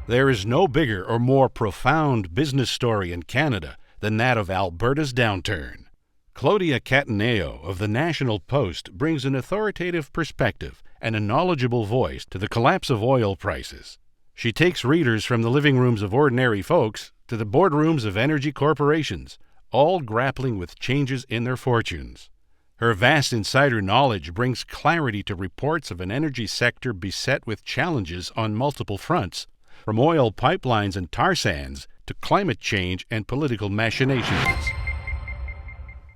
There is no bigger or more profound business story in Canada than that of Alberta's downturn. Claudia Cataneo of the National Post brings an authoritative perspective and a knowledgeable voice to the collapse of oil prices. She takes readers from the living rooms of ordinary folks to the boardrooms of energy corporations, all grappling with changes in their fortunes. Her vast insider knowledge brings clarity to reports of an energy sector beset with challenges on multiple fronts, from oil pipelines and tar sands to climate change and political machinations.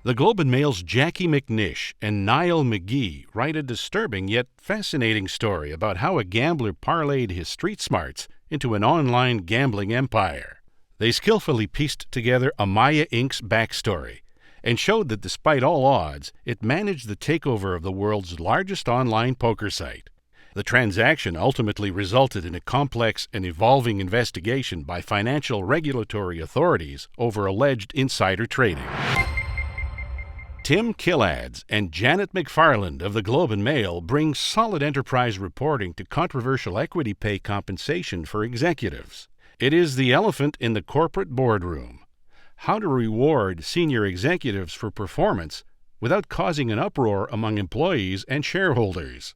The Globe and Mail's Jackie McNish and Niall McGee write a disturbing yet fascinating story about how a gambler parlayed his street smarts into an online gambling empire. They skillfully pieced together Amaya Inc.'s backstory and showed that despite all odds, it managed the takeover of the world's largest online poker site. The transaction ultimately resulted in a complex and evolving investigation by financial regulatory authorities over alleged insider trading. Tim Killads and Janet McFarland of the Globe and Mail bring solid enterprise reporting to controversial equity pay compensation for executives. It is the elephant in the corporate boardroom. How to reward senior executives for performance without causing an uproar among employees and shareholders.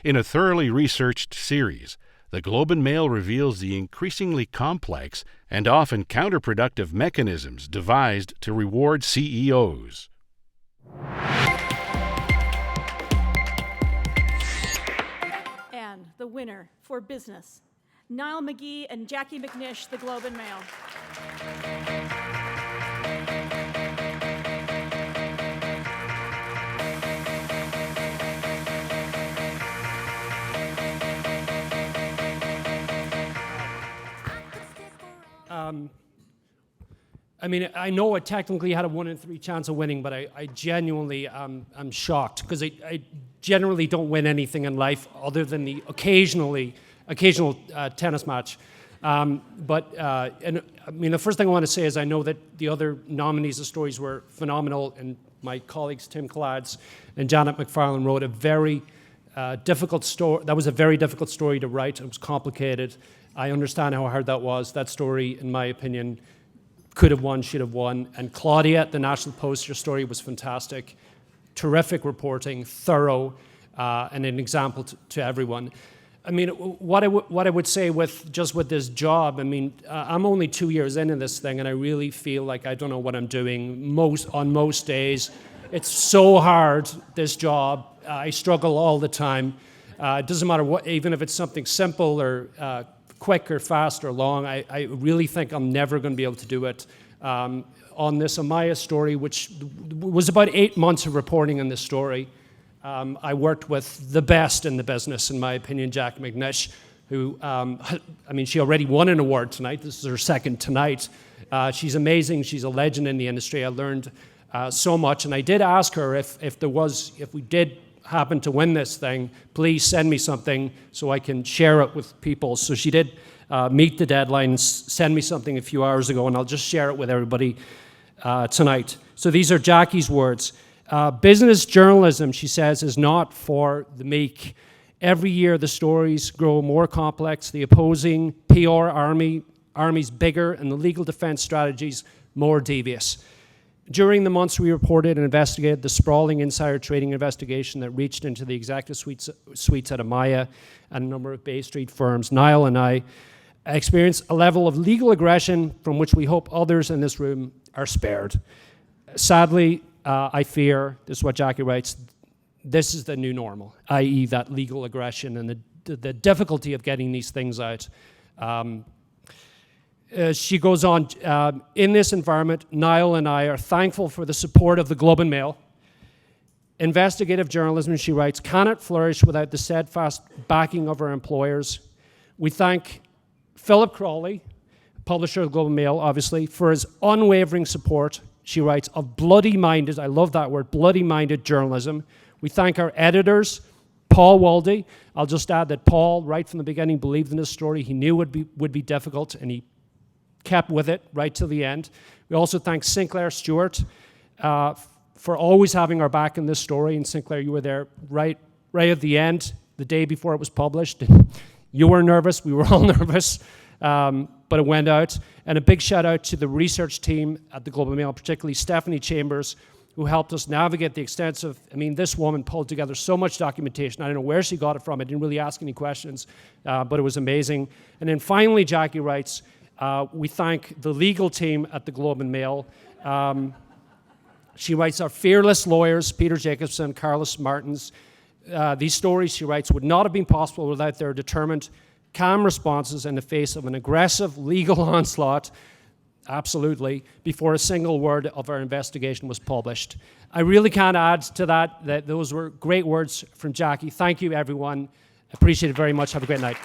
In a thoroughly researched series, the Globe and Mail reveals the increasingly complex and often counterproductive mechanisms devised to reward CEOs. And the winner for business, Niall McGee and Jackie McNish, the Globe and Mail. I know I technically had a 1 in 3 chance of winning, but I genuinely am shocked because I generally don't win anything in life other than the occasional tennis match. The first thing I want to say is I know that the other nominees' stories were phenomenal, and my colleagues Tim Killads and Janet McFarland wrote a very difficult story. That was a very difficult story to write. It was complicated. I understand how hard that was. That story, in my opinion, could have won, should have won. And Claudia at the National Post, your story was fantastic. Terrific reporting, thorough, and an example to everyone. What I would say with this job, I'm only 2 years into this thing, and I really feel like I don't know what I'm doing on most days. It's so hard, this job. I struggle all the time. It doesn't matter what, even if it's something simple or quick or fast or long, I really think I'm never going to be able to do it. On this Amaya story, which was about 8 months of reporting on this story, I worked with the best in the business, in my opinion, Jackie McNish, who, she already won an award tonight. This is her second tonight. She's amazing. She's a legend in the industry. I learned so much, and I did ask her if we did happen to win this thing, please send me something so I can share it with people. So she did meet the deadline and send me something a few hours ago, and I'll just share it with everybody tonight. So these are Jackie's words. Business journalism, she says, is not for the meek. Every year the stories grow more complex, the opposing PR army's bigger, and the legal defense strategies more devious. During the months we reported and investigated the sprawling insider trading investigation that reached into the executive suites at Amaya and a number of Bay Street firms, Niall and I experienced a level of legal aggression from which we hope others in this room are spared. Sadly, I fear, this is what Jackie writes, this is the new normal, i.e. that legal aggression and the difficulty of getting these things out. She goes on, in this environment, Niall and I are thankful for the support of the Globe and Mail. Investigative journalism, she writes, cannot flourish without the steadfast backing of our employers. We thank Philip Crawley, publisher of the Globe and Mail, obviously, for his unwavering support, she writes, of bloody-minded, I love that word, bloody-minded journalism. We thank our editors, Paul Waldy. I'll just add that Paul, right from the beginning, believed in this story. He knew it would be difficult, and he kept with it right till the end. We also thank Sinclair Stewart for always having our back in this story. And Sinclair, you were there right at the end, the day before it was published. You were nervous, we were all nervous. but it went out. And a big shout out to the research team at the Globe and Mail, particularly Stephanie Chambers, who helped us navigate the extensive, this woman pulled together so much documentation. I don't know where she got it from. I didn't really ask any questions, but it was amazing. And then finally, Jackie writes, we thank the legal team at the Globe and Mail. She writes, our fearless lawyers, Peter Jacobson, Carlos Martins. These stories, she writes, would not have been possible without their determined, calm responses in the face of an aggressive legal onslaught, absolutely, before a single word of our investigation was published. I really can't add to that those were great words from Jackie. Thank you, everyone. Appreciate it very much. Have a great night.